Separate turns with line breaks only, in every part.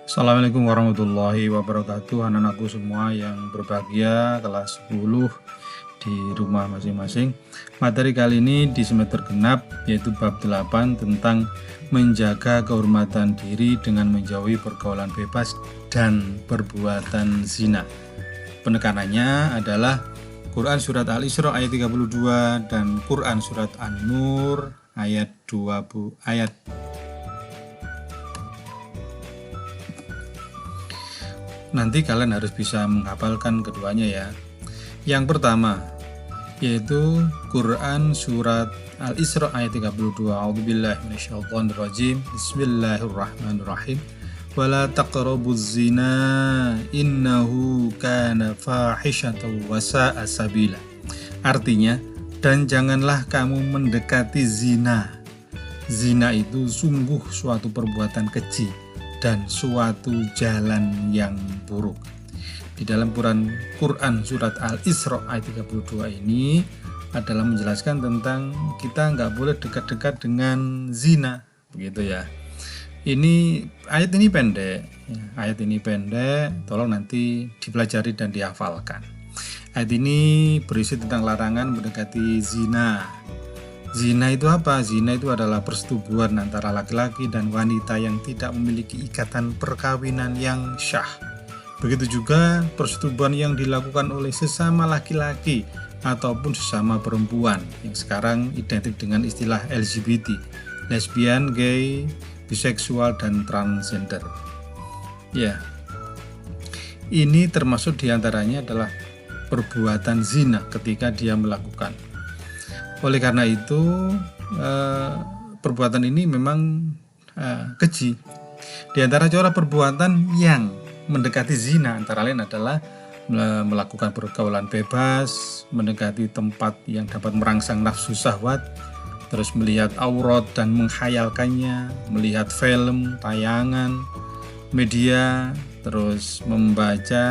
Assalamualaikum warahmatullahi wabarakatuh. Anak-anakku semua yang berbahagia kelas 10 di rumah masing-masing. Materi kali ini di semester genap yaitu bab 8 tentang menjaga kehormatan diri dengan menjauhi pergaulan bebas dan perbuatan zina. Penekanannya adalah Quran surat Al-Isra ayat 32 dan Quran surat An-Nur ayat 20 ayat. Nanti kalian harus bisa menghafalkan keduanya ya. Yang pertama yaitu Quran surat Al-Isra ayat 32. A'udzubillahi minasyaitonirrajim. Bismillahirrahmanirrahim. Wala taqrabuz zina innahu kana fahishatan wa sa'a sabila. Artinya, dan janganlah kamu mendekati zina. Zina itu sungguh suatu perbuatan keji dan suatu jalan yang buruk. Di dalam Quran surat Al-Isra ayat 32 ini adalah menjelaskan tentang kita nggak boleh dekat-dekat dengan zina, begitu ya. Ayat ini pendek, tolong nanti dipelajari dan dihafalkan. Ayat ini berisi tentang larangan mendekati zina. Zina itu apa? Zina itu adalah persetubuhan antara laki-laki dan wanita yang tidak memiliki ikatan perkawinan yang syah. Begitu juga persetubuhan yang dilakukan oleh sesama laki-laki ataupun sesama perempuan yang sekarang identik dengan istilah LGBT, lesbian, gay, biseksual, dan transgender. Ya, ini termasuk diantaranya adalah perbuatan zina ketika dia melakukan. Oleh karena itu perbuatan ini memang keji. Di antara cara perbuatan yang mendekati zina antara lain adalah melakukan pergaulan bebas, mendekati tempat yang dapat merangsang nafsu syahwat, terus melihat aurat dan menghayalkannya, melihat film, tayangan, media, terus membaca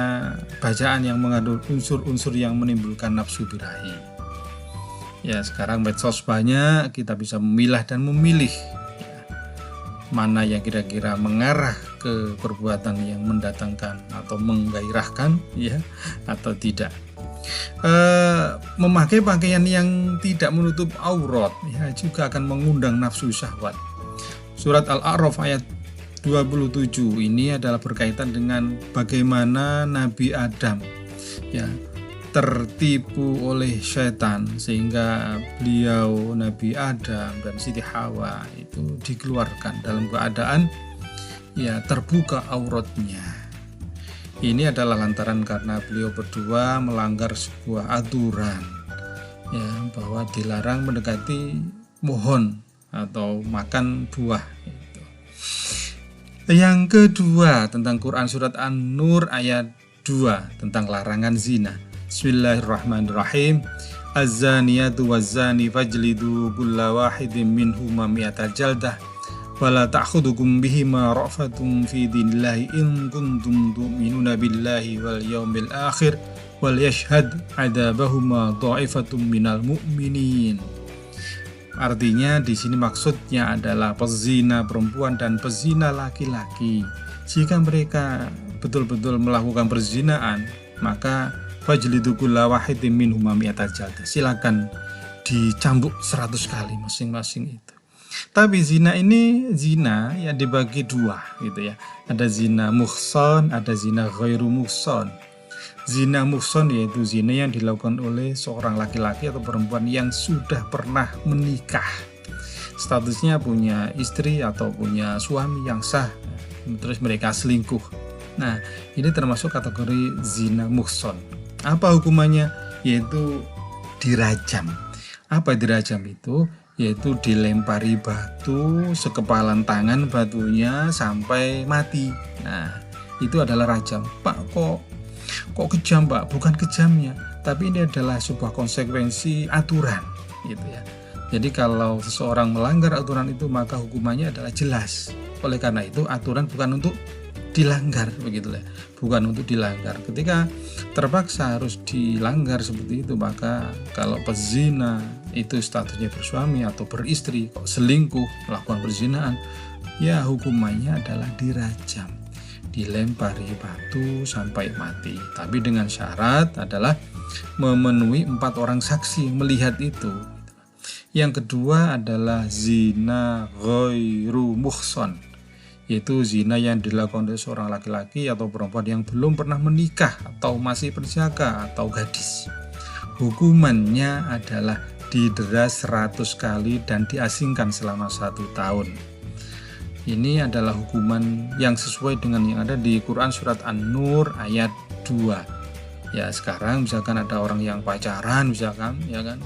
bacaan yang mengandung unsur-unsur yang menimbulkan nafsu birahi. Ya, sekarang medsos banyak, kita bisa memilah dan memilih ya, mana yang kira-kira mengarah ke perbuatan yang mendatangkan atau menggairahkan ya atau tidak. Memakai pakaian yang tidak menutup aurat ya juga akan mengundang nafsu syahwat. Surat Al-A'raf ayat 27 ini adalah berkaitan dengan bagaimana Nabi Adam ya tertipu oleh setan sehingga beliau Nabi Adam dan Siti Hawa itu dikeluarkan dalam keadaan ya terbuka auratnya. Ini adalah lantaran karena beliau berdua melanggar sebuah aturan ya bahwa dilarang mendekati pohon atau makan buah itu. Yang kedua tentang Quran surat An-Nur ayat 2 tentang larangan zina. Bismillahirrahmanirrahim. Az-zaniyatu waz-zani fajlidu kulla wahidin minhuma mi'ata jaldah wala ta'khudukum bihima ra'fatun fi dinillahi in kuntum tu'minuna billahi wal yawmil akhir wal yashhad 'adabahuma dha'ifatun minal mu'minin. Artinya di sini maksudnya adalah pezina perempuan dan pezina laki-laki. Jika mereka betul-betul melakukan perzinaan, maka fajlidu kulla wahidin minhuma mi'ata jaldah. Silakan dicambuk 100 kali masing-masing itu. Tapi zina ini zina yang dibagi dua gitu ya. Ada zina muhsan, ada zina ghairu muhsan. Zina muhsan yaitu zina yang dilakukan oleh seorang laki-laki atau perempuan yang sudah pernah menikah. Statusnya punya istri atau punya suami yang sah. Terus mereka selingkuh. Nah, ini termasuk kategori zina muhsan. Apa hukumannya? Yaitu dirajam. Apa dirajam itu? Yaitu dilempari batu sekepalan tangan batunya sampai mati. Nah, itu adalah rajam. Pak, kok kejam, Pak? Bukan kejamnya, tapi ini adalah sebuah konsekuensi aturan, gitu ya. Jadi kalau seseorang melanggar aturan itu maka hukumannya adalah jelas. Oleh karena itu aturan bukan untuk dilanggar, begitulah, bukan untuk dilanggar. Ketika terpaksa harus dilanggar seperti itu, maka kalau pezina itu statusnya bersuami atau beristri kok selingkuh melakukan perzinaan, ya hukumannya adalah dirajam, dilempari batu sampai mati. Tapi dengan syarat adalah memenuhi 4 orang saksi melihat itu. Yang kedua adalah zina ghairu muhson, yaitu zina yang dilakukan oleh seorang laki-laki atau perempuan yang belum pernah menikah atau masih berjaga atau gadis. Hukumannya adalah didera 100 kali dan diasingkan selama 1 tahun. Ini adalah hukuman yang sesuai dengan yang ada di Quran surat An-Nur ayat 2. Ya, sekarang misalkan ada orang yang pacaran misalkan, ya kan,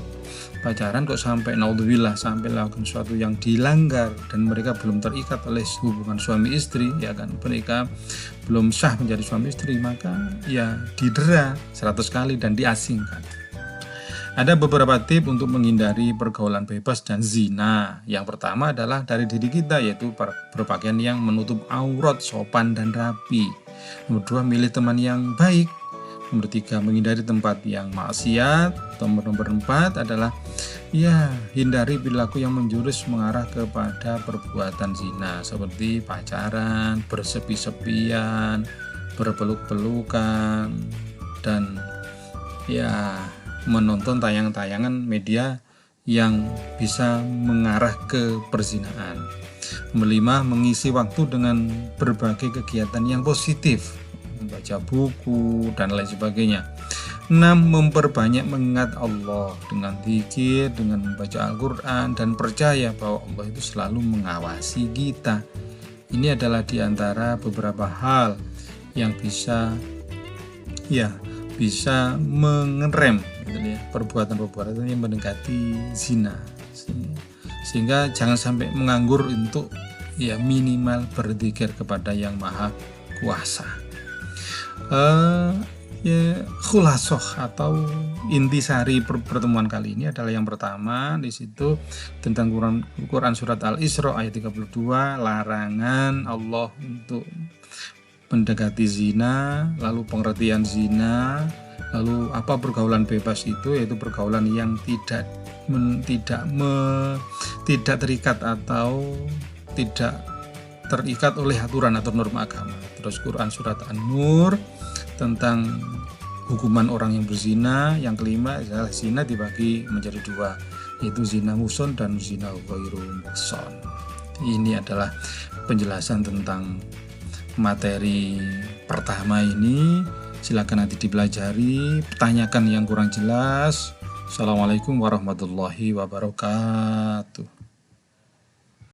pacaran kok sampai naudzubillah sampai melakukan sesuatu yang dilanggar dan mereka belum terikat oleh hubungan suami istri, ya kan, mereka belum sah menjadi suami istri, maka ya didera 100 kali dan diasingkan. Ada beberapa tips untuk menghindari pergaulan bebas dan zina. Yang pertama adalah dari diri kita, yaitu berpakaian yang menutup aurat, sopan dan rapi. Nomor 2, milih teman yang baik. Nomor 3, menghindari tempat yang maksiat. Nomor 4 adalah ya hindari perilaku yang menjurus mengarah kepada perbuatan zina, seperti pacaran, bersepi-sepian, berpeluk-pelukan, dan ya menonton tayangan-tayangan media yang bisa mengarah ke perzinahan. Nomor 5, mengisi waktu dengan berbagai kegiatan yang positif, membaca buku dan lain sebagainya. 6, memperbanyak mengingat Allah dengan zikir, dengan membaca Al-Quran dan percaya bahwa Allah itu selalu mengawasi kita. Ini adalah diantara beberapa hal yang bisa mengerem perbuatan-perbuatan yang mendekati zina, sehingga jangan sampai menganggur untuk ya minimal berzikir kepada Yang Maha Kuasa. Khulasoh atau intisari pertemuan kali ini adalah yang pertama di situ tentang Quran surat Al-Isra ayat 32, larangan Allah untuk mendekati zina, lalu pengertian zina, lalu apa pergaulan bebas itu, yaitu pergaulan yang tidak terikat atau tidak terikat oleh aturan atau norma agama. Terus Quran surat An-Nur tentang hukuman orang yang berzina. Yang kelima adalah zina dibagi menjadi 2, yaitu zina muhson dan zina ghairu muhson. Ini adalah penjelasan tentang materi pertama ini. Silakan nanti dipelajari, tanyakan yang kurang jelas. Assalamualaikum warahmatullahi wabarakatuh.